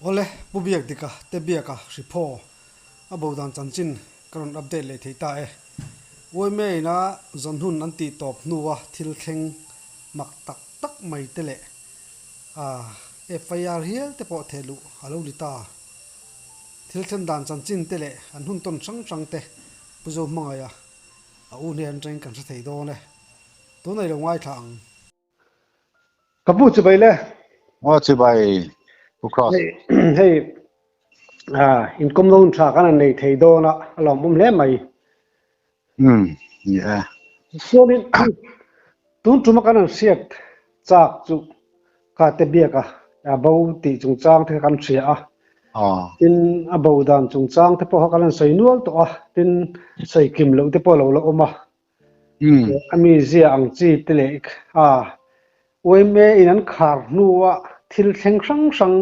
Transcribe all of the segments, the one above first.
ole bubiak dika te biaka ripo abodan chanchin karon update le theita e woi me na zonhun anti top nuwa thil thleng mak tak tak mai tele a FIR hial te po thelu alo lita thil thlen dan chanchin tele an hun ton sang sang te puzo mangaya a u ne an train kan sa thei do ne to nei lo ngai thang kapu chu bai le What's by Cross? hey hey income loan tra kan nei thei do na alom le mai Yeah. so min tun tuma kan siat chak chu ka te bia ka bo ti chung chang the kan thria a Oh. tin a bo dan chung chang te po kan sei nual to a tin sei kim lo te po lo lo ma ami zia ang chi te le a oi me in an khar nuwa thil thleng sang sang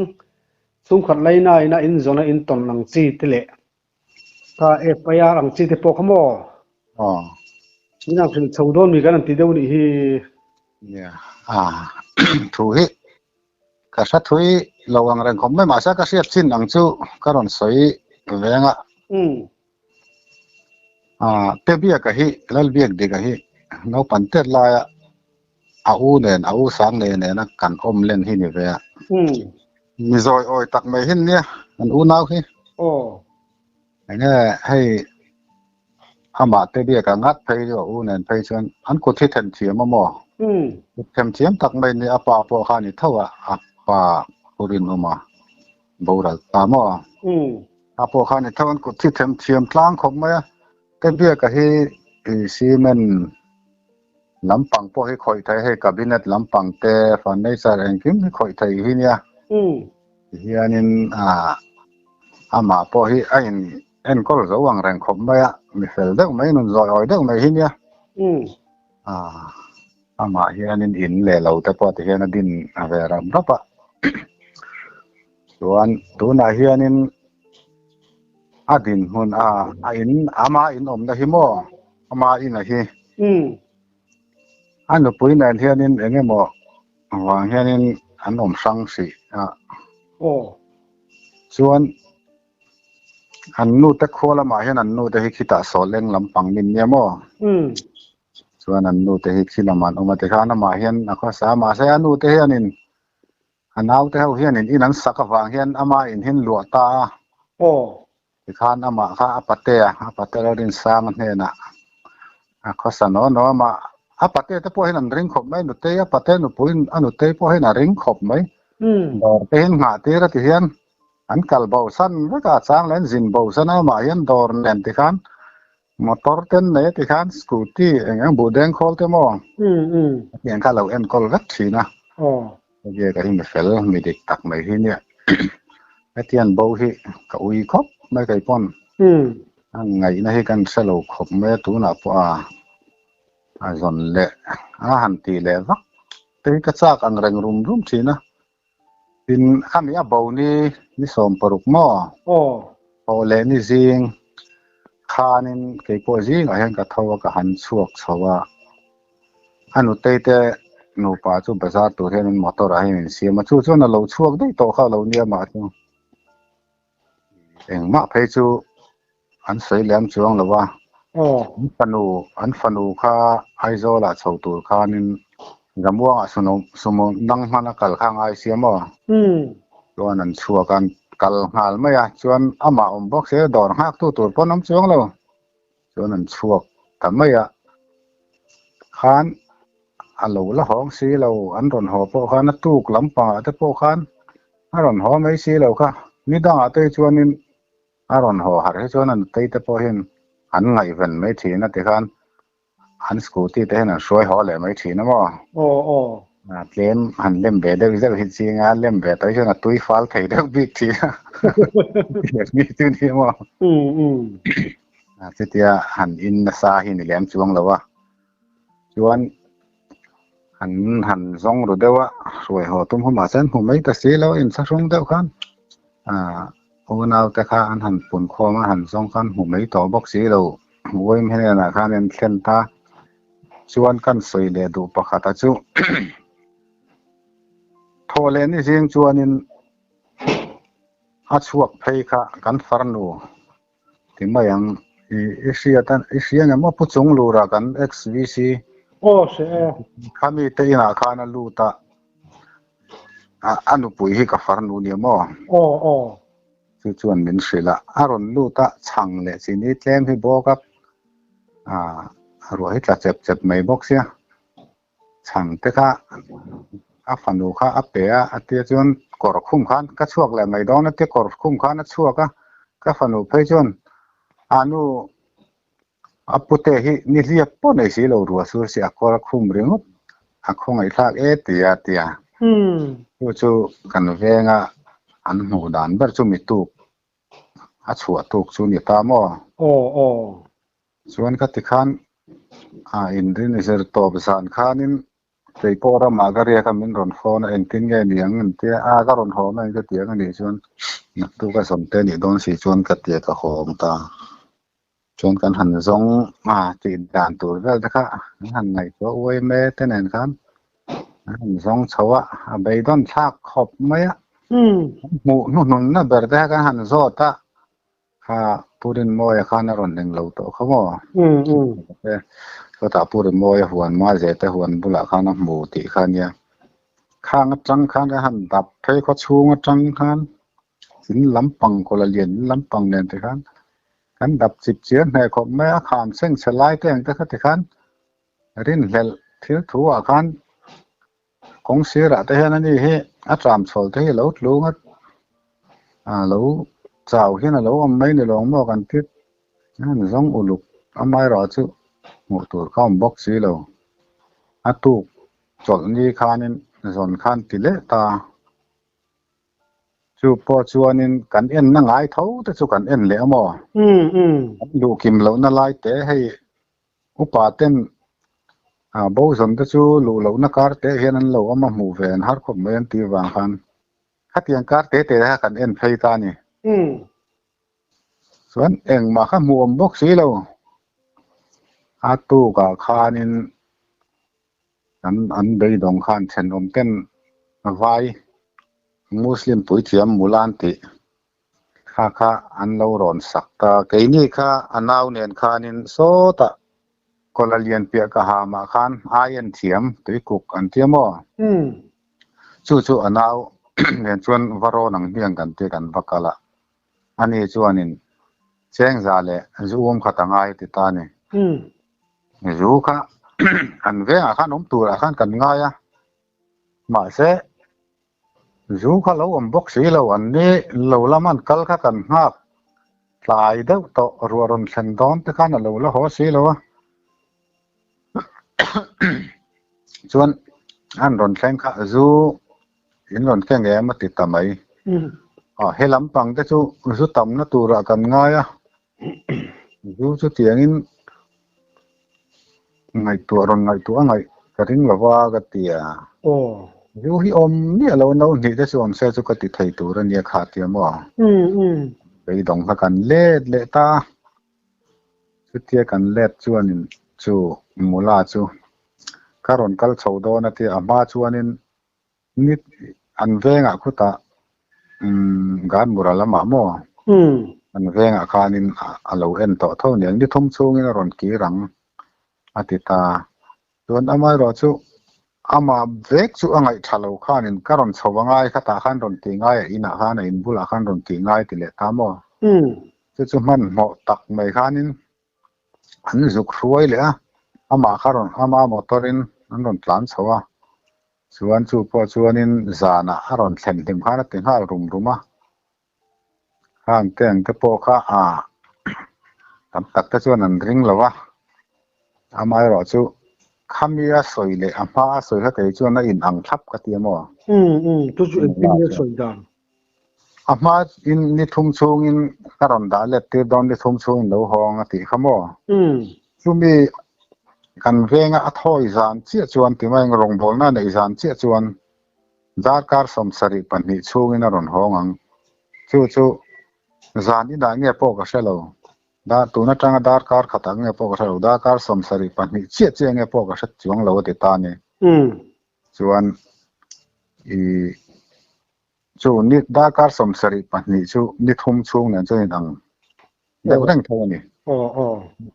chung khat laina ina in zona in ton lang chi te le ka FIR ang chi te po khamo Oh. ina thil chodon mi kan ti deu ni hi Yeah. Thu kasa thui lawang reng khom mai masa ka siap chin ang chu karon soi venga te bia ka hi lal biak de ka hi no panter la a u sang ne na kan om len hi ni ve mi zoi oi tak mai hin nia an u nau hi ane hei ama te bia ka ngat phei jo u nen phei chuan an ko thi then thiam mo them thiam tak mai ni apa po kha ni thawa apa purin uma boral ta mo apo kha ni thawan ko thi them thiam tlang khom mai te bia ka hi cement lampang po hi khoi thai he cabinet lampang te furniture ranking hi khoi thai hi nia hianin ama po hi ain en kol zo wang reng khom mai mi fel deuh mai nun zoi oi deuh mai hi nia ama hianin in le lo te po te hian din ave ram rapa chuan tuna hianin adin hun in ama in om na hi mo ama in a hi anu pui nen hianin engemaw wang hianin an om sang si chuan an nu te khawlama hian an nu te hi khita soleng lampang min nia mo chuan an nu te hi khilaman oma te khan ama hian a kha sa ma se anu te hianin anau te ho hianin in an saka wang hian ama in hin lua ta te khan ama kha apate rin sang hne na a kha sa no ma apate te po hin an ring khop mai nu te apate nu puin anu te po hin a ring khop mai dor te hin nga te ra ti hian an kal bo san ka chang len zin bo san ma hian dor nen ti khan motor ten ne ti khan scooty engeng bu deng khol te mo hian kha lo en kol rat thina ge ka hi me fel mi dik tak mai hi nia atian bo hi ka ui khop mai kai pon ngai na hi kan selo khop me tu na po a zon le han ti le vak te ka chak ang reng rum thina tin khami a bo ni som paruk mo o le ni jing khanin ke po jing a hian ka thawa ka han chuak chawa anu te nu pa chu bazar tu hian motor a hian siama chu na lo chuak dei to kha lo nia ma chu engma phei chu an sei lem chuang lawa an fanu kha aizola chhotur khanin gamuang a sumo nang mana kal khang ai siamo chuan an chuakan kal ngal mai chuan ama box se dor hak tu tur pon am chuang lo chuan an chuak tamai khan alo la hong si lo an ron ho po khan tuk lampa te po khan a ron ho mai si lo kha ni dang ate chuanin a ron ho har he chuan an te po hin an ngai ven mai thina te khan an scooty te an soi ho le mai thina mo tlem han lem be de zeu hi chinga lem be tai chona tui fal thei de big thi ni tu ni mo chitia han in na sa hi ni lem chuang lawa chuan han zong ru dewa soi ho tum homa chen hu mai ta si lo in sa rong deuh khan onau te kha an han pun khoma han zong khan hu mai to box si lo woim hene na khan en thlen ta chuan kan soi le du pakhata chu thole ni jing chuanin a chuak phei kha kan farnu timma yang Asia nga mo puchung lura kan XVC se khami te ina khana luta anu pui hi ka farnu ni mo chu chuan min shrila aron luta chang le chini tlem hi bokap ro hi tla chep mai bok sia chang te kha a fanu kha a pe a te chuan kor khum khan ka chuak le mai don te kor khum khan a chuaka ka fanu phei chuan anu apute hi ni liap po nei si lo ruwa sur si akor khum ringot a khongai thak tia chu kan venga an hmu dan ber chu mi tu a chhuwa tuk chu ni ta mo chuan ka ti khan in rin iser top san khanin tei pora ma ga ria ka min ron phone engtin nge niang an te ka ron ho mai ka tia ka ni chuan nak tu ka som te ni don si chuan ka tia ka hom ta chuan kan han zong ti dan tur vel ta kha han ngai ko oi me te nen khan han zong chawa a bei don thak khop mai mu nun na ber ta ka han zo ta kha purin moi kha na ron ding lo to khamoก็ตาพูดมวยหวนมาเจแต่หวนบุละข้างน้ำหมูติข้างเนี่ยข้างจังข้างได้หันดับเพยก็ชูงจังข้างสินลำปังคนละเลียนลำปังเนี่ยแต่ข้างกันดับ10 เจียนในของแม่ขามเส้นสลายแต่งแต่ข้างรินเหลเที่ยวถัวข้างของเสียระแต่นั่นนี่เฮอัตรามโฉลที่เรารู้งัดเราเจ้าที่นั่นเราไม่ในหลวงบอกกันทิศนั่นสองอุลุกไม่รอจุหมดตัวข้ามบ็อกซี่เราตุกจดนี้ขานินส่วนขันติเลตาจูพอชวนินกันเอ็นนั่งไงเท่าแต่จูกันเอ็นเหลวมั้งดูคิมเรานั่นไล่เตะให้อุปาเต้นบ่สนแต่จูลูเรานักการเตะเห็นนั่นเราเอามาหมู่แฟนฮาร์ดคอมเมนต์ตีวางคันขัดยังการเตะให้กันเอ็นเพย์ตานี่ส่วนเอ็งมาข้ามหมู่บ็อกซี่เราตู้กับข้านินอันเบยดงข้านเช่นอมเต้นไว้มุสลิมปุ๋ยเทียมมูลานติข้าอันเราร้อนสักตาเกนี่ข้าอันเอาเนียนข้านินโซตะคนละเลียนเปียกหามาข้านอายันเทียมตุยกุกอันเทียมอ่ะจู่อันเอาเนียนชวนวารนังเบียงกันเตกันบักกะละอันนี้ชวนนินเชียงซาเลจูมขัดง่ายติตานี่รู้ค่ะอันเวงอาคารน้มตัวอาคารกันง่ายมาเสรู้ค่ะเราบ็อกซี่เราอันนี้เราละมันกัลค่ะกันงักหลายเด้อต่อรัวรนเซนดอนที่ข้าเราละหัวซี่เราส่วนอันรนแข่งค่ะรู้อินรนแข่งแกมาติดตามไหมเฮลัมปังแต่จู่ต่ำนะตัวละกันง่ายรู้เตียงอินไงตัวรนไงตัวไงกระทิ้งละว่ากระเตียยูฮิอมเนี่ยเราหนีได้ส่วนเสียสุกติไทยตัวเนี่ยขาดเตียมั้งไปดองกันเล่ตาสุดที่กันเล่ชวนจู่มูลาจู่การรนกัลชาวดอนที่อามาชวนินนิดอันเวงคุตาการบุราละมามั้งอันเวงคานินเราเอ็นต่อเท่านี้นี่ทุ่มชูงินรนกีรังอาทิตาส่วนอามาเราจู่อามาเวกจู่อะไรชะลาวข้านินการรนชาวง่ายข้าตาขันรนตีง่ายอินาข้านินบุลาขันรนตีง่ายติเลตามจู่มันเหมาะตักไม่ข้านินอันจุกรวยเลยอามาข้ารนอามาหมดตอรินอันรนหลานชาวส่วนจู่พอส่วนนินจานะข้ารนเส้นติมข้านัดติมข้ารุมข้างเตียงตะโปข้าทำตักตะส่วนนั้นริงแล้ววะอามาเราจู่ข้ามีอาศัยเลยอามาอาศัยเขาแต่ส่วนนั้นอินอังทับกระเทียมอ่ะตัวจู่อินอาศัยดังอามาอินนิทุ่มชูงินการอนดาเล็ดเตดอนนิทุ่มชูงินเราห้องติขโมจู่มีกันเวงอัทอยจานเชี่ยชวนที่ไม่รงบอลนั่นในจานเชี่ยชวนดาร์การสมสริปันนิชูงินรอนห้องจู่จานนี่ได้เงี้ยพอกระเชลล์ดาตัวนั้นจังดาร์การขัดเงี้ยพอกระเชลล์ดาร์การสมสริปันนิเชี่ยเงี้ยพอกระเชลล์จวงเราติดตานี่ชวน chu nit da kar som sari pahni chu ni thum chung na chu in ang deuh reng tho ni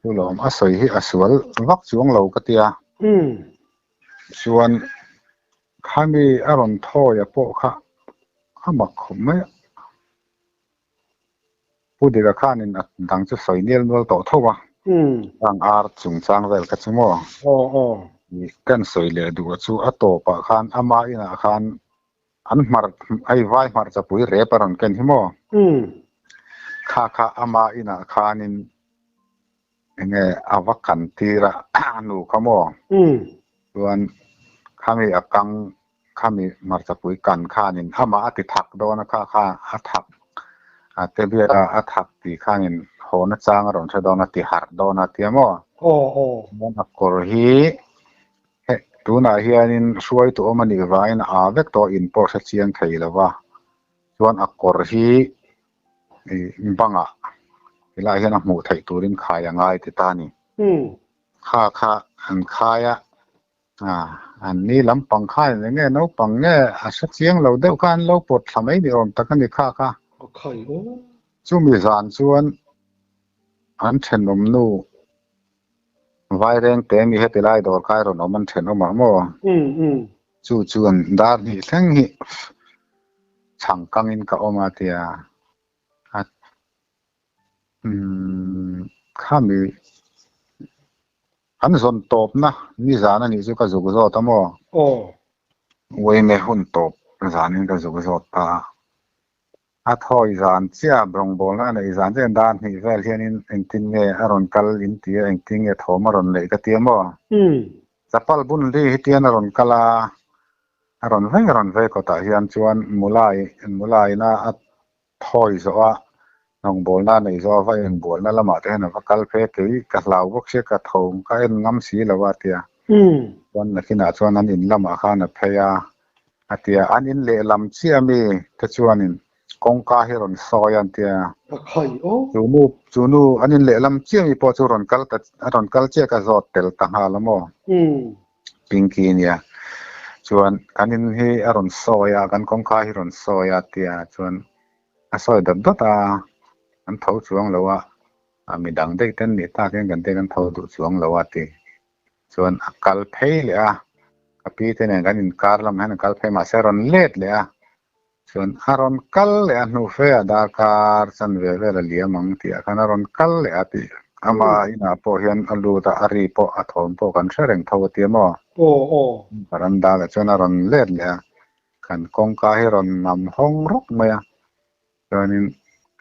chu lom a soi hi a sual vak chuang lo ka tia chuan khami aron tho ya po kha mak khum mai pudira khanin dang chu soi nel nol to thowa ang ar chung chang vel ka chumo ni kan soi le du chu a to pa khan ama ina khan an mar ai vai mar cha pui re paron ken himo kha ama ina khanin enge avakan tira anu kamo chuan khami akang khami mar cha pui kan khanin ama ati thak do na kha a thak a te bia a thak ti khanin hona chang ron tha do na ti har do na ti mo mon akor hi tuna hianin suai tu omani vain a vek to in por sa chiang thei lawa chuan akor hi banga ila hian a hmu thei turin khaya ngai ti ta ni kha an khaya an ni lampang khai nge no pang nge a sa chiang lo deuh kan lo pot thamai ni om takani kha khai o chu mi zan chuan an thenom nu vai reng te mi hetilai dor kai ron oman then oma mo chu chuan dar ni thleng hi changkangin ka oma tia khami an zon top na ni zan ani chu ka zuk zo tamo wei me hun top zanin ka zuk zo ta a thoi zan chia brong bol na nei zan chen dan hi vel hianin engtin nge aron kal in tia engtin nge thom aron lei ka tia mo chapal bun ri hi tian aron kala aron ve ko ta hian chuan mulai na a thoi zo a nong bol na nei zo vai en bol na lama te na kal phe ke ka lau bok se ka thom ka en ngam si lawa tia chuan na kina chuan an in lama kha na pheya atia an in le lam chiami te chuanin kongka hi ron soyan tia khai o chunu anin le lam chiami po chu ron kal che ka zot tel ta halamo pinki nia chuan kanin hi aron soya kan kongka hi ron soya tia chuan a soi dot an tho chuang lawa mi dang dei ten ni ta ken kan te kan tho du chuang lawa ti chuan akal phei le a api te ne kan in kar lam han kal phei ma se ron let le a chuan aron kal le a nu fe a dar kar chan ve la liamang ti a kan aron kal le a ti ama ina po hian alu ta ari po a thom po kan thereng tho ti mo paran da la chuan aron let le a kan kongka hi ron nam hong rok maya chuanin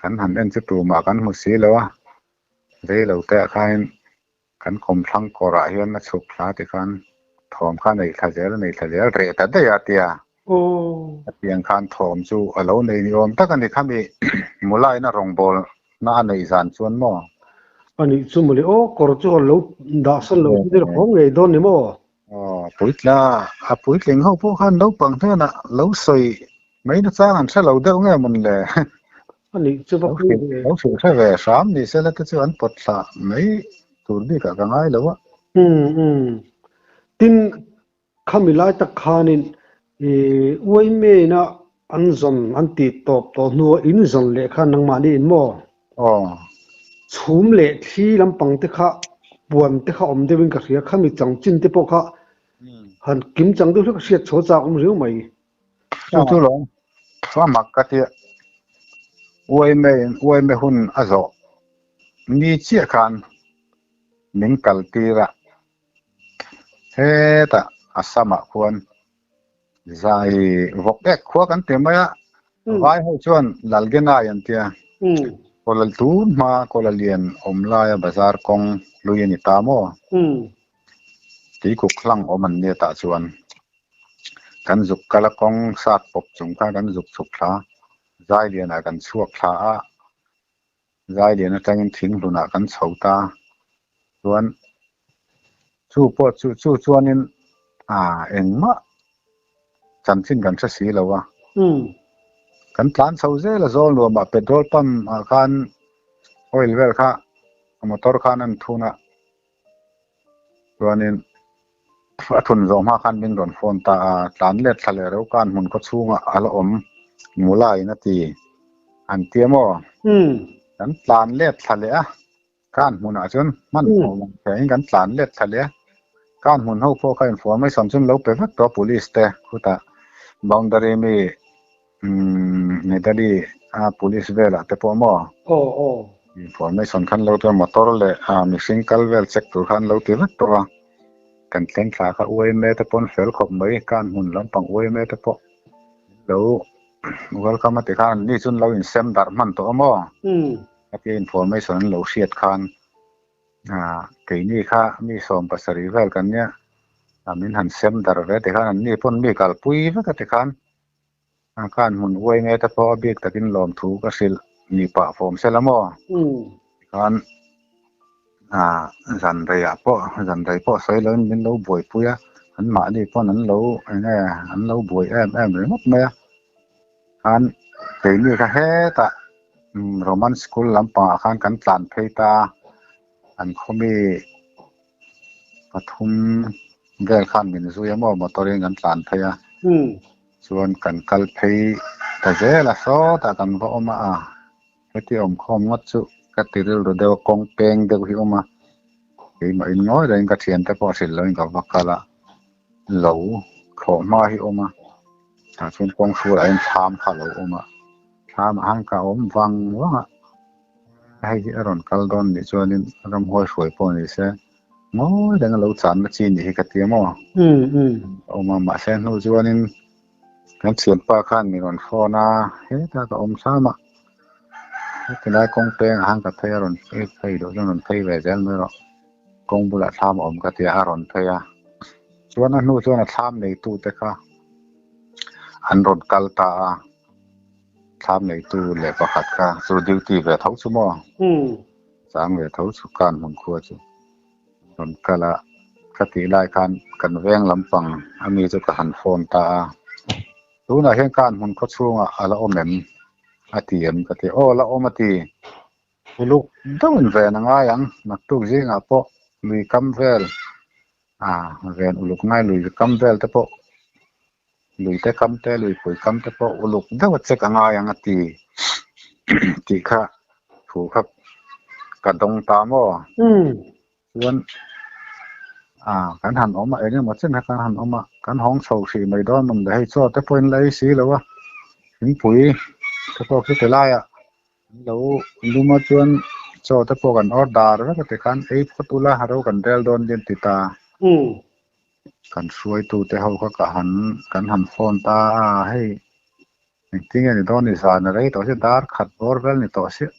kan han en chu tu ma kan mu si lawa ve lo te khain kan khom thlang kora hian na chuk thla ti khan thom kha nei thazel re ta de ya tia tiang khan thom chu alo nei ni om takani khami mulai na rong bol na nei zan chuan mo ani chu mali o kor chu lo da san lo dir khong nge don ni mo puitla a puitleng ho po khan lo pang thena lo soi mai na chang an thalo deuh nge mun le ani chu ba khu lo su tha ve sam ni se la te chu an pot thla mai tur ni ka ngai lo wa tin khamilai ta khanin uai me na an zon an ti top to nu in zon le kha nang ma ni in mo chhum le thi lampang te kha buan te kha om dewin ka ria khami changchin te po kha han kim chang du ka sia cho cha riu mai chu lo fa mak ka ti uai me hun azo ni chia khan ning kal tira heta asama khuan zai vok ek khwa kan te maya vai ho chuan lalgena yan tia kolal tu ma kolalien omlaya bazar kong luyani tamo ti ku khlang oman ne ta chuan kan zuk kala kong sak pop chung ka kan zuk chuk thla zai liana kan chuak thla a zai liana tangin thing luna kan chhota chuan chu po chu chuanin engma chanchin kan sa si lawa kan tlan chho zela zol lo ma petrol pump khan oil well kha motor khan an thuna chuanin athun zo ma khan min ron phone ta tlan let thale ro kan mun ko chunga ala om mulai na ti an tiamo kan tlan let thale a kan mun a chun man cái kan tlan let thale kan mun ho pho ka information chun lo pe vak to police te khuta boundary mi medali a police vela te po mo information khan lo to motor le missing kal vel check tur khan lo ti vak to kan tlen thla kha uai me te pon fel khop mai kan mun lam pang uai me te po lo welcome te khan ni chun lo in sem dar man to mo cái information lo siat khan cái ni kha mi som pasari vel kan nya min han sem dar ve te khan ni pon mi kal pui ve ka te khan kan mun uai me te po bik takin lom thu ka sil ni pa form selamo kan dần đầy po soi lớn đến lâu buổi pui á hắn mã đi po hắn lâu nghe hắn lâu buổi em rồi mất mẹ hắn cái như cái hết ta Roman school làm pa hắn kan tlan phei ta anh không bịปฐมเกิดขั้นเป็นสุยามอมาตัวเองกันตานพยาส่วนกันกัลเพยแต่เจละโซแต่กันพอมาที่อมคอมงัดสุกติริลเดียวกงเปงเดียวที่อมาที่มาอินน้อยเรื่องกระเทียนแต่พอสิเลยกับวักกะละเหลาขอมาที่อมาถ้าส่วนกองสูอะไรทำข้าเหลาอมาทำอ่างกะอมวังว่าให้ที่อรอนกัลดอนนี่ส่วนนี้รำหัวสวยปนนี่เสียง้อยดังเราจานมาจีนที่กระเทียมอ่ะเอามาเส้นเราส่วนนี้กันเสียนปลาขันมีรอนฟอนาเฮ้ถ้าก็อมซ้ำอ่ะที่ได้กงเปงอ่างกระเทียรอนไฟดูจนรอนไฟแหวกเจลไม่หรอกกงบุหรี่ทำอมกระเทียรอนเทียส่วนนั้นนู่นส่วนนั้นทำในตู้เตะค่ะอันรอนกัลตาทำในตู้เล็บขัดค่ะสุดดิวตีเวทเขาชั่วโมงสามเวทเขาสุการหุ่นครัวจูรอนกัลละคติรายการกันแวงลำปังอันนี้จะกระหันโฟนตารู้นะเหตุการณ์หุ่นเขาช่วงอะไรโอเมนอาทิตย์กติโอละโอมาตีลูกต้องเวนง่ายยังนักตุกจิงอ่ะพอลุยคัมเวลเวนลูกง่ายลุยคัมเวลแต่พอลุยแต่คัมแต่ลุยปุ๋ยคัมแต่พอลูกต้องวัดเช็คง่ายยังตีตีค่ะถูกครับกระดงตามว่าส่วนการหันออกมาเองมันเช่นการหันออกมาการห้องโซ่สีไม่ได้มันได้ให้โซ่แต่พอเป็นไรสีแล้ววะถึงปุ๋ยแต่พอคิดแต่ไรแล้วดูมาจนโซ่แต่พอกันออดาร์แล้วก็แต่การพัตุลาฮารุกันเดลโดนเดินติตากันช่วยตูแต่เขาก็หันกันหันโฟนตาให้จริงๆนี่ตอนนี้สารอะไรต่อเสียดาร์ขัดบอร์เวลนี่ต่อเสีย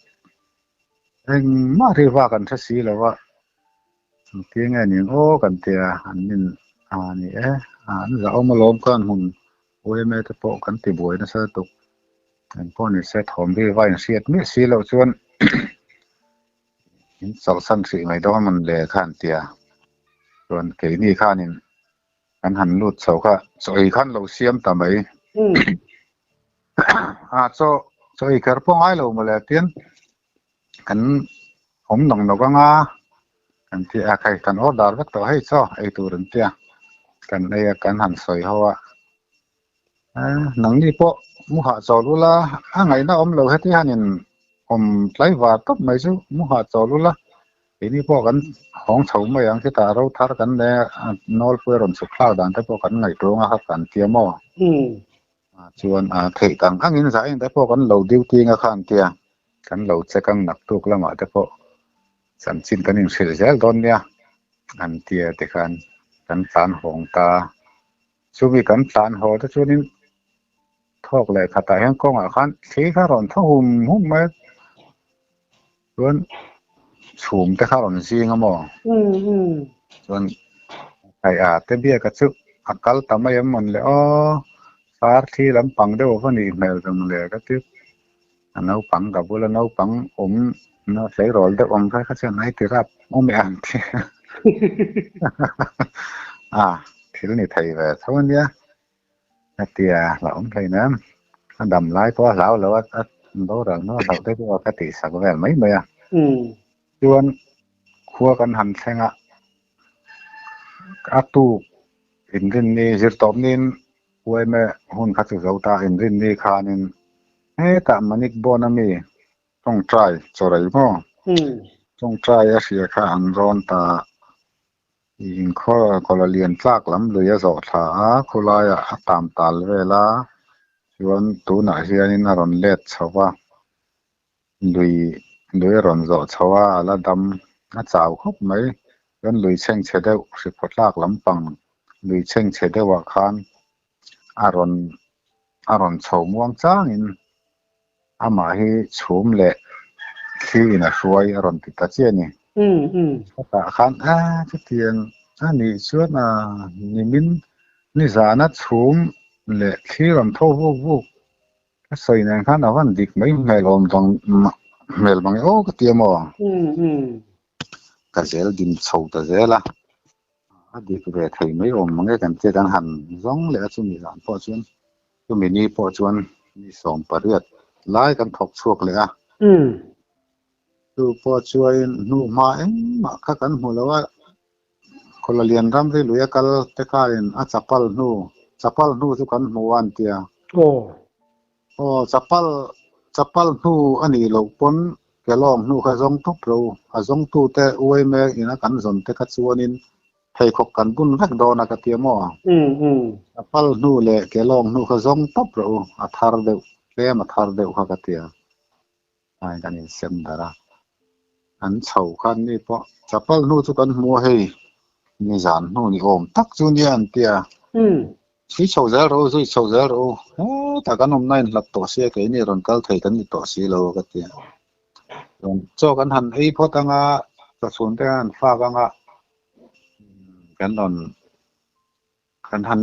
เองมาเรียกว่ากันสักสีแล้วว่าจริงๆนี่โอ้กันเตียอันนี้นี่นี่จะเอามาล้อมกันหุ่นโอ้ยแม่จะโปะกันติบวยนะเสือตุกพวกนี้เสร็จหอมที่ไว้เสียดมีสีเราชวนสองสั้นสีไม่ต้องมันเลยข้านเตียส่วนเกนี่ข้านี่กันหันลุดเสาค่ะสอยขั้นเราเสียมต่ำไปสอยกระป๋องไอ้เรามาแล้วเตียนกันผมหนองนกงากันที่ใครกันออดาร์ก็ต่อให้ซ้อไอตัวนั้นเตียกันไอ้กันหันสอยเขาว่าหนังนี่พวกมุขจอรุละไงนะเราให้ที่ฮันนี่ไล่ว่าตับไม่สู้มุขจอรุละทีนี้พวกกันห้องเฉาไม่ยังที่ตาเราทาร์กันเนี่ยนอลเพื่อรอนสุขข้าวดันแต่พวกกันไงตรงครับกันเตียมชวนเถียงอินสายแต่พวกกันเราดิวตีงข้างเตียกันเราจะกันหนักตุกละมาแต่พวกสันสินกันยังเสียใจตอนเนี้ยอันเตียแต่กันสานหงตาช่วงนี้กันสานหอแต่ช่วงนี้ทอกเลยขัดแต่ยังกงคันที่ข้ารอนทั้งหุ่มไหมส่วนสูงแต่ข้ารอนซีงมั้งส่วนไอ้แต่เบี้ยกระซึกอักกัลทำไมยังมันเลยสารที่ลำปังเดี๋ยวพวกนี้เมลตรงเลยก็ที่น้าปังกับบุรุษน้าปังน้าใส่รอลเดี๋ยวใครเขาจะไหนที่รับไม่อ่านที่ที่นี่ไทยแบบเท่านี้เตียเราไทยนะดำไล่ตัวเราว่าโดนเราเราได้ตัวกติสักแบบไม่เมื่อชวนขั้วกันหันแสงตูอินรินนี่จิตตอมนินไว้แม่หุ่นขัดสุดตาอินรินนี่ขานิน ta manik bona mi tong try chorai mo tong try a sia kha an ron ta in kho kolalian tlak lam luya zo tha a khulaya atam tal vela chuan tuna hianin a ron let chawa lui lui ron zo chawa ala dam a chaw khop mai chuan lui cheng chedeu hri photlak lampang lui cheng chedewa khan a ron chho muang changin ama hi chhum le khi na hruai a ron ti ta chiani ta khan chu tiang ani chuan nimin ni zana chhum le khi ron tho vu vu soi nan khan awan dik mai mai lom tong mel bang o ka tiamo ka zel din chho ta zela a dik ve thei mai om mange kan che kan han zong le chu mi ran po chuan chu mi ni po chuan ni som pariat lai kan thok chuak le a tu po chuan nu ma em ma kha kan mu lawa kolalian ram ri luya kal te ka in a chapal nu chu kan mu an tia chapal nu ani lo pon kelong nu kha zong tu pro a zong tu te uai me ina kan zon te kha chuanin thei khok kan bun vek dona ka tiamo chapal nu le kelong nu kha zong tu pro a thar deuh tlem a thar deuh kha ka tia ai kan in sem dara an chho khan ni po chapal nu chu kan mu hei ni zan nu ni om tak chu ni an tia si chho zel ro ta kan om nine lak to se ke ni ron kal thei kan ni to si lo ka tia ron cho kan han ei photanga ta sun te an fa ganga kan ron kan han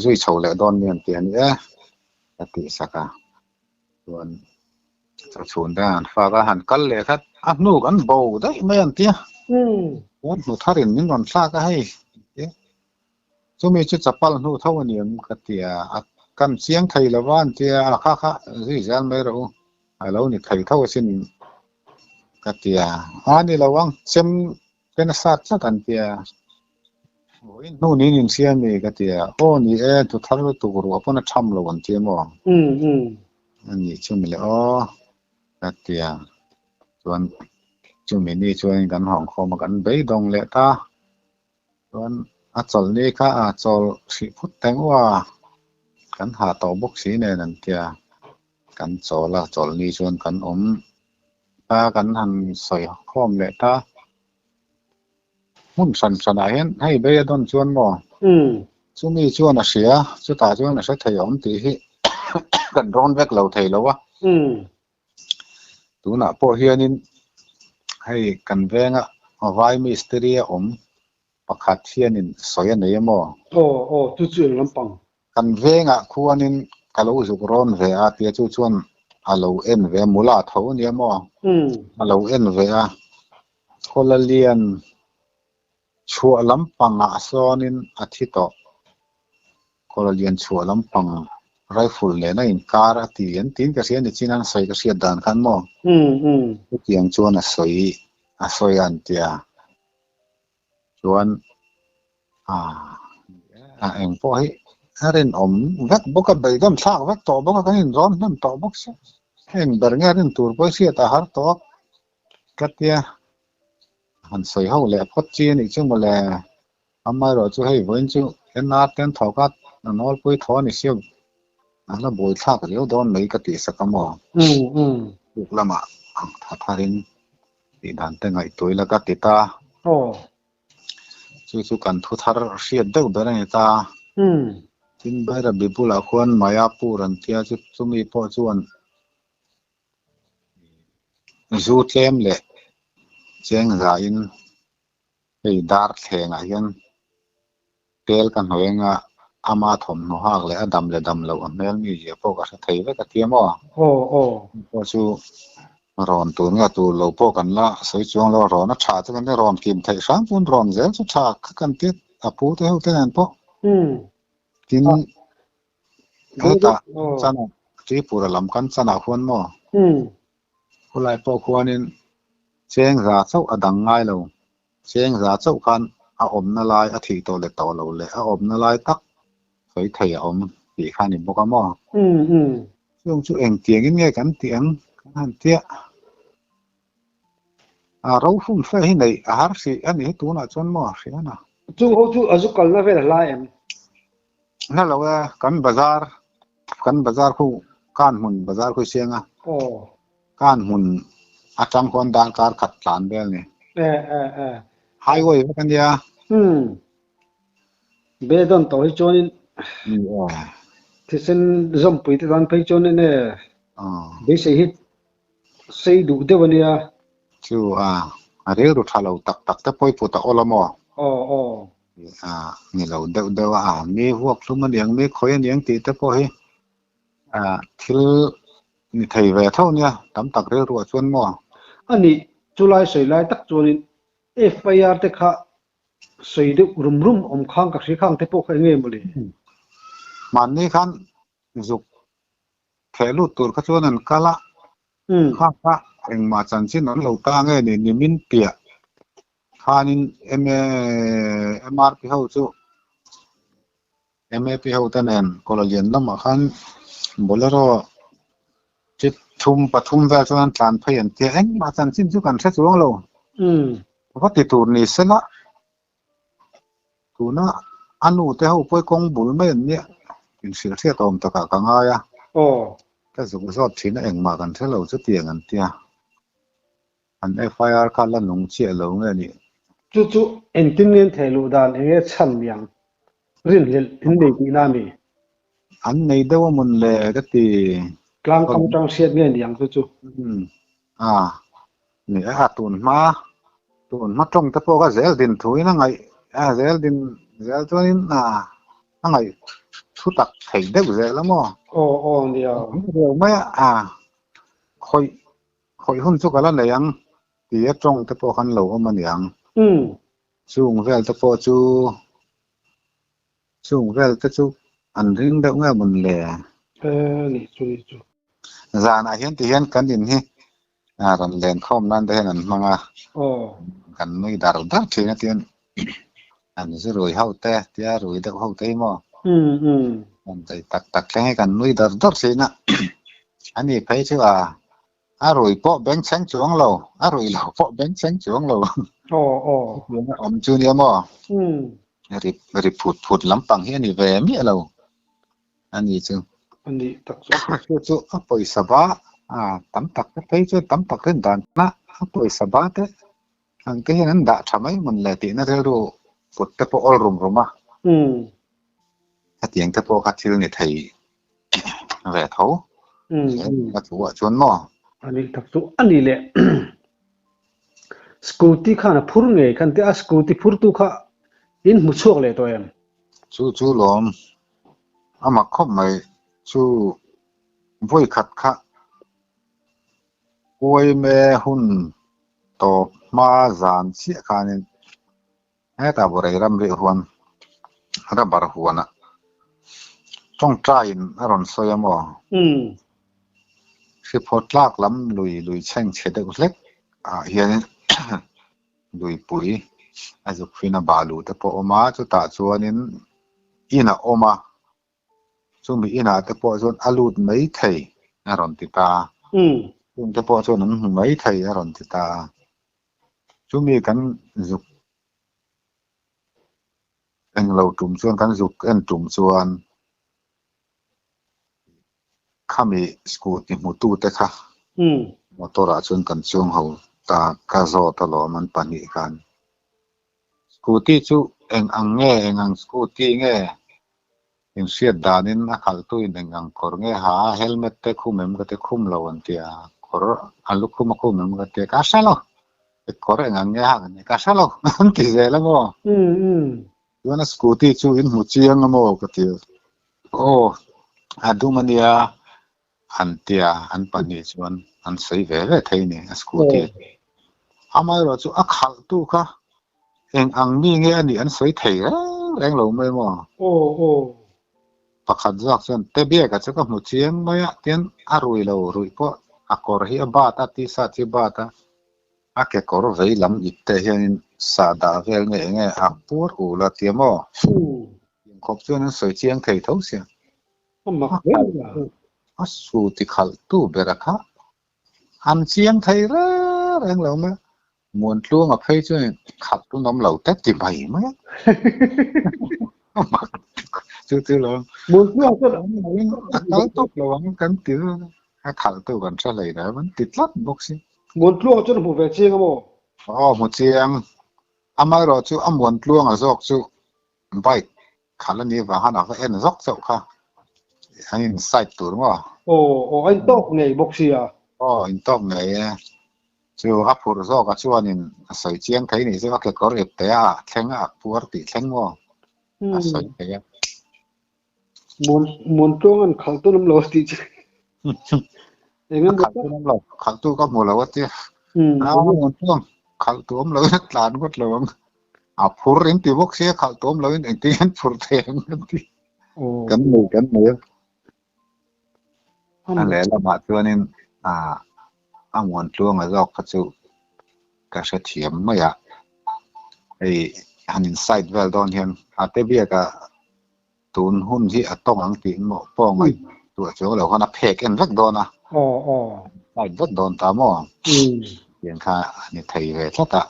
zui chho le don ni an tia ni ati saka ron ta sun te an fa ga han kal le khat a nu kan bo dai mai an tia wan nu tharin nin ron sa ka hei chu mi chu chapal nu tho ani am ka tia kan chiang thei lawan tia kha zui jan mai ro ai lo ni thei tho sin ka tia ani lawang chem pen sat cha kan tia oi nu ni nin sia mi ka tia o ni tu thar tu ru apona tham lo an tia mo ani chu mi le o ka tia chuan chu mi ni chuan kan hong kho ma kan bei dong le ta chuan a chol ni kha a chol si phut teng wa kan ha to bok si ne nan tia kan chola chol ni chuan kan om ta kan han soi khom le ta mun san a hen hei be don chuan mo chu mi chuan a sia chu ta chuan a sa thei om ti hi kan ron vek lo thei lo wa tu na po hianin hei kan venga vai mistri om pakhat hianin soya nei mo tu chu lampang kan venga khuanin kalo zuk ron ve a tia chu chuan alo en ve mula tho ni mo alo en ve a kolalian chua lampang a sonin athito kolalian chua lampang rifle le na in kar ati an tin ka sia ni chinan sai ka sia dan khan mo tiang chuan a soi an tia chuan eng po hi harin om vek boka bei dam thak vek to boka kan in ron nam to bok se eng ber nga rin tur po sia ta har to katia han soi ho le phot chi ni chu mo le amma ro chu hei voin chu en na ten thokat na nol pui tho ni siu ala boi thak leo don mai ka ti sakamo uk lama tharin ti dan te ngai toila ka ti ta chu kan thu thar riat deuh ber ani ta tin baira bipula khuan mayapur an tia chu chumi po chuan zu tlem le cheng za in hei dar thlenga hian tel kan hoenga ama thom no hak le adam le dam lo mel mi je po ka thei ve ka tiamo po chu ron tu nga tu lo po kan la soi chuang lo ron a tha chu kan ron kim thei sang pun ron zel chu tha kan ti apu te hu te an po tin ta chana tri pura lam kan chana khon mo khulai po khwanin cheng za chau adang ngai lo cheng za chau kan a om na lai a thi to le to lo le a om na lai tak soi thei om ti khan ni boka mo chung chu eng tiếng nghe kan tiếng han tia rau phun phải hi nei har si ani tu na chon mo si na chu azukal na vel la em na lo kan bazar khu kan mun bazar khu sianga kan mun atang kon dan kar khat tlan bel ni highway kan dia be don to hi chonin thisen zom pui te dan phei chonin ne be se hit sei du de wania chu re ru thalo tak tak te poi pu ta olamo ni lo de mi huak thum niang mi khoi niang ti te po hi thil ni thei ve tho nia tam tak re ru chuan mo ani chulai sei lai tak chonin FIR te kha sei de rum om khang ka si khang te po khai nge muli man ni khan zuk thelu tur kha chuan an kala kha eng ma chan chin an lo ta nge ni min pia khanin MRP ho chu MAP ho tan en kololian lama khan bolero chit pathum va chuan tlan phai an tia eng ma chan chin chu kan thla chuang lo va ti tur ni sela tuna anu te ho poi kong bul mai an nia in sir thia tom ta ka nga ya ta zu zot thina eng ma kan thelo chu tiang an tia an FIR ka la nung che lo nge ni chu entin thelu dan enge chan yang rin lel in nei ti na mi an nei dewa mun le ka ti klang kam tang siat nge yang chu ni tun ma tong ta po ka zel din thui na ngai zel chuanin ngai thu tak thei de zel lamo nia mai khoi hun chu kala leyang ti tong ta po kan lo ma niang chung vel ta po chung vel ta chu an ring de nga mun le ni chu zana hian ti hian kan din hi ran len khom nan de nan manga kan nui dar thina tian an zu roi hau te tia roi de hau te mo an tai tak le kan nui dar thina ani phei chu roi po beng chang chuang lo roi lo po beng chang chuang lo om chu ni mo ri phut lampang hi ani ve mi lo ani chu ani tak chu poi saba tam tak te phei chu tam tak ren dan na poi saba te ang ke nan da thamai mun le ti na re ru put te po ol ruma tiang te po ka thil ni thei ve tho ka chu chuan mo ani tak chu ani le scooty khana phur nge kan te scooty phur tu kha in mu chuak le to em chu lom ama khop mai chu voi khat kha koi me hun to ma zan chi khanin ta borai ram ri huan ra bar huana chong train aron soyamo si photlak lam lui cheng chede uslek hian lui pui azuk fina balu te po oma chu ta chuanin ina oma chumi ina te po chon alut mai thei aron ti ta te po chon an mai thei aron ti ta chumi kan zuk eng lo tum chuan kan zuk en tum chuan khami scooty mutu te kha motora chuan kan chung ho ta ka zo ta lo man pani kan scooty chu eng ang scooty nge in siat danin a khal tu in ang kor nge ha helmet te khumem ka te khum lo an tia kor alu khumem ka te ka salo kor ang nge ha ne ka salo an ti zela mo yuana scooty chu in mu chiang mo ka ti adu mania an tia an pani chuan an sei ve thei ni scooty amai ro chu a khal tu kha eng ang mi nge ani an sei thei reng lo mai mo pakhat zak chuan te bia ka chu ka mu chiang mai a tian a rui po a kor hi a ba ta ti sa chi ba ta a ke kor vei lam it te hian sa da vel nge a pur u la tiamo khop chuan an sei chiang thei tho sia su ti khal tu beraka an chiang thei ra reng lo ma muôn luông ở phê chứ khắp tu nóm lẩu tết thì mày mới chứ là muốn chưa chứ tới tốt là vẫn cắn tiếng khảo tu vẫn sẽ lấy đó vẫn tịt lắm bốc xí muốn chưa chứ một về chiên không một chiang amai rồi chứ muôn luông ở dọc chứ vậy khảo lên như và hắn ở cái dọc dọc ha anh sai tu đúng không anh tốt ngày bốc xì à anh tốt ngày chứ gấp phur dọc cái chuan in sợi chiang thấy này chứ cái có đẹp thế à khen à phur tị khen mà sợi thế muốn chưa anh khảo tôi nằm lối thì chứ khảo tu có một là what chứ muôn luông khảo tu lẩu rất là rất là phur in thì bốc xí khảo tu lẩu in thì phur thế cắn mười anh lẽ là mà cho nên anh muốn luôn ở dọc cái chỗ cái sự thiểm mà ya ấy anh insight well done hiện thế bây cái tuần hun gì tông anh tiền một phong ấy tuổi chỗ là họ nó phê cái rất đòn phải rất đòn ta mà hiện khai anh thấy về rất à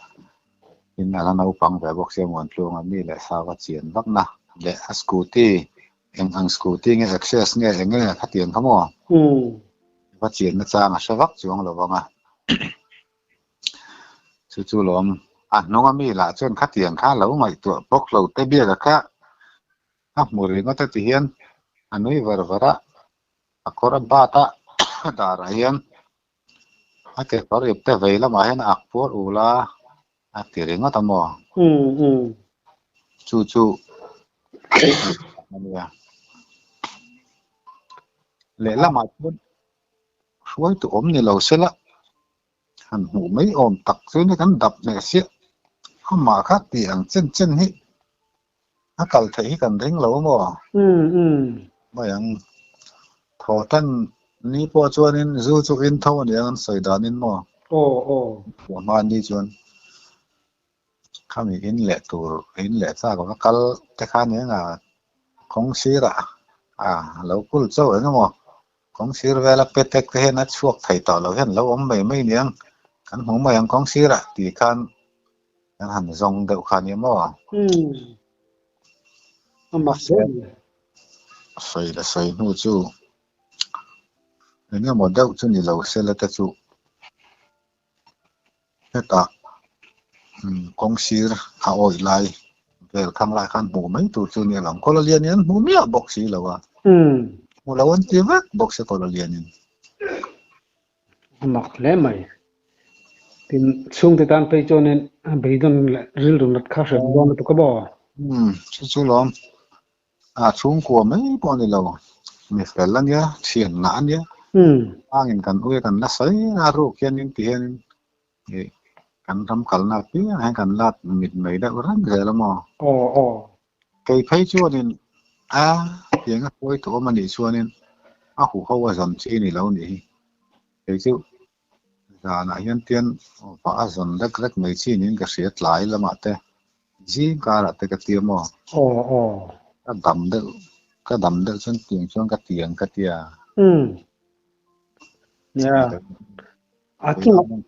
nên là nó bằng về bốc xe muốn luôn anh đi lại sao cái chuyện rất na để scooty anh scooty nghe access nghe phát triển không ạ phát triển nó sang sẽ vắt xuống là vâng à chú lom nó mi là chân phát triển khá lâu mà tụi bốc lâu tới bia là khác một người có thể hiện nói vợ đó có ra ba ta đã ra hiện cái có được tới vậy là mà hiện phốt ula tiền nó tao mò chú lẽ là mà suối tụi ốm như lầu xe lá hẳn hủ mấy ôm tặc dưới nó gắn đập này xiết không mà khác tiền chân hết cần thấy cần đánh lỗ mà bởi anh thọ thân ní po cho nên du cho in thâu này anh sợi đàn nên mà của man đi chuan kami in lệ ra có cái cái khá nhớ là không xí ra lâu cul châu ấy mà không xí về là petek cái nó chuộc thầy tỏ lâu hiện lâu ông mấy niang kan hong mai ang kong sira ti kan ang han zong deuh khan yemo mà soi nu chu nên mo deuh chu ni lo se la ta chu ta kong sir oi lai vel khang lai khan mu mai tu chu ni lam ko la lian yan mu mia bok si lo wa mu lawan ti vak bok se ko la lian yan mặc lẽ mày thì xuống thì tan phải cho nên bây giờ ril rồi nát khá sớm đó nó có bỏ chu lom xuống của mấy bọn này lâu mình phải lần nhá xiên nản nhá anh cần uy cần nó sấy ru kia những tiền cần thăm cần là phía hay cần là mịt mấy đã rất dễ lắm mà cây thấy chua nên tiếng cái khối tổ mà đi chua nên hủ khâu dần chi này lâu nhỉ thấy chứ giờ là hiện tiền và dần rất mấy chi những cái sét lại là mà thế gì cả là cái tiền mà cái đầm được chân tiền chân cái tiền cái tia chung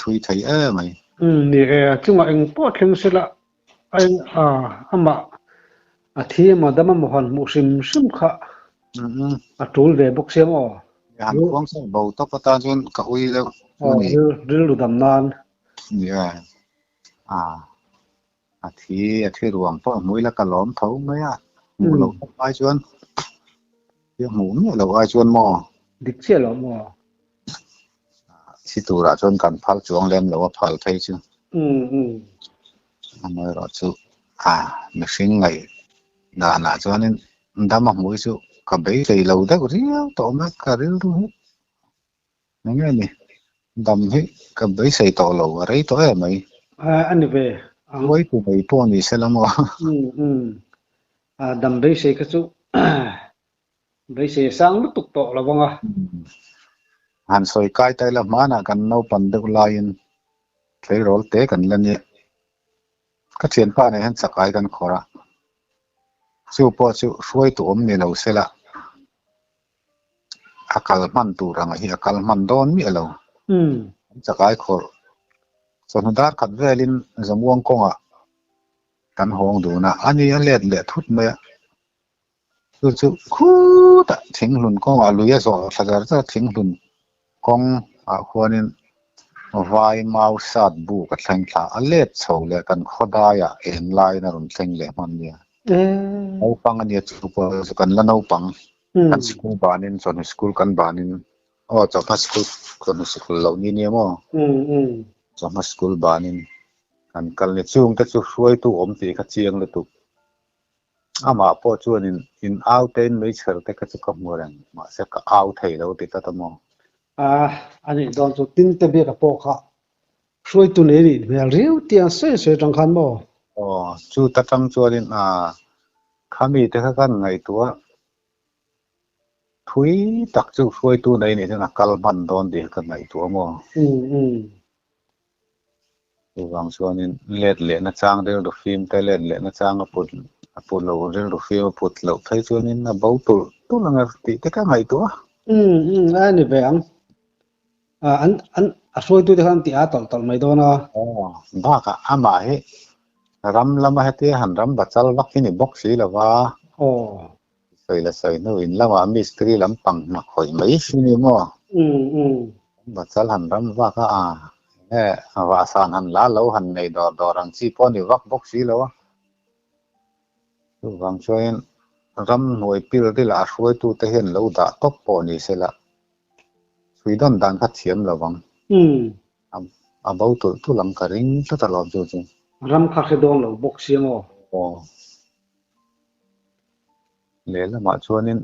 thui thấy mày chung anh bỏ khen sẽ là anh mà thì mà đâm mà hoàn một sim khá trốn về bốc xe mà Hàn Quốc sẽ bầu tóc ta chân cả uy đâu ril đầm nan thì ruộng po mũi là cả lõm thấu mấy mù lẩu ai chuan tiếng mù như lẩu ai chuan mò địch xe lắm mà si tu ra chuan cần phal chuang lem lẩu phal thấy chứ anh nói rồi chứ mình sinh ngày là chuan nên đã mặc mũi chứ cả bấy thì lẩu đấy có riêu tổ mắt cả riêu luôn hết nghe nè đầm hết cả bấy xây tổ lẩu ở đấy tối là mày anh về với tụi mày po này sẽ làm mà đầm bấy xây cái chỗ bấy xây sang lúc tục tổ là vâng Hàn soi cái tay là má na cần nấu pan được lion thấy rồi té cần lên nhé các chuyện pa này hắn sắc ai cần khó ra chú po chú suy tụm này lâu sẽ là akal man tu rang hi akal man don mi alo chakai khor son dar khat velin zamuang konga kan hong du na ani a let le thut me chu chu khu ta thing hlun konga luya zo thagar cha thing hlun kong a khuanin vai mau sat bu ka thleng thla a let chho le kan khoda ya en lai na rum thleng le man nia au pang ani chu pa kan la no pang kan school banin son school kan banin o chapa school kon school lo ni ni mo chapa school banin kan kal ni chung ta chu hruai tu om ti kha chiang le tu ama po chuan in out ten mai chher te ka chu ka morang ma se ka out thei lo ti ta mo ani don chu tin te be ka po kha soi tu nei ri mel riu tiang se tang khan mo chu ta tang chuan khami te kha kan ngai tua thui tak chu hruai tu nei ni na kal man don di kan ngai tua mo wang chuan in let le na chang del do film te let le na chang a put lo rel do film put lo thai chuan in na bau tu lang ti te ka ngai tua ani ve ang an a soi tu te khan ti a tol mai do na ba ka ama he ram lama he te han ram bachal vakini box hi lawa sei no in lawa mystery lam pang ma khoi mai sini mo bachal han ram wa ka wa san han la lo han nei do rang chi po ni vak box hi lawa tu wang choin ram noi pil de la hruai tu te hen lo da tok po ni se la suidon dan kha thiam lawang a bau tu lang ka ring ta lo jo chu ram kha khe dong lo box siang le la ma chuanin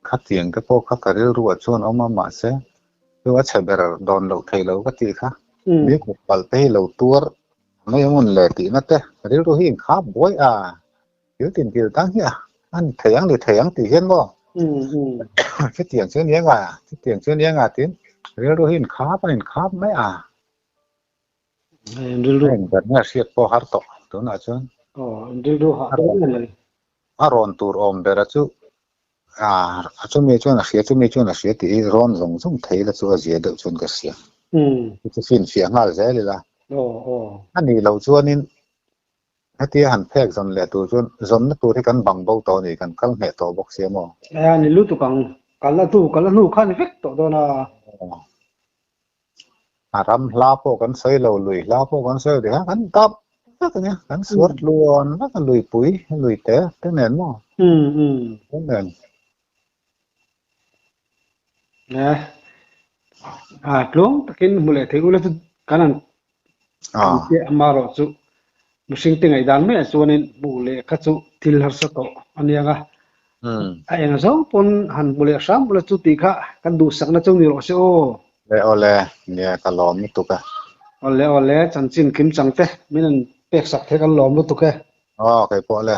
kha tiang ka po kha ka rel ruwa chuan oma ma se tu a cheber don lo thei lo ka ti kha mi ko pal te lo tur mai mun le ti na te rel ru hin kha boy yu tin til tang hi an theyang ti hian mo cái tiền chưa nhớ à cái tiền chưa nhớ à tiếng rêu đôi hin kháp mấy ril ru gần nhà siết po har to tu na chun ril ru ha ron tur om bera chu chu me chun a siết ti ron zong thei la chu a zia de chun ka sia chu fin fiang ngal ze le la ani lo chuan in hati han phek zon le tu chun zon na tu thi kan bang bo to ni kan kal me to bok sia mo ani lu tu kang kala nu khan vek to do na ram la po kan sei lo lui la po kan sei de kan tap tak nya kan suat luon na kan lui pui lui te nen mo nen tlong takin mule thegu le kanan ke amaro chu mishing tingai dan me chuanin bule kha chu til har sa to anianga eng zo pon han bule sam bule chu ti kha kan du sakna chu ni ro se ole nia ka lom tu ka ole chanchin kim changte minan pek sak the kan lom lu tu ke kai po le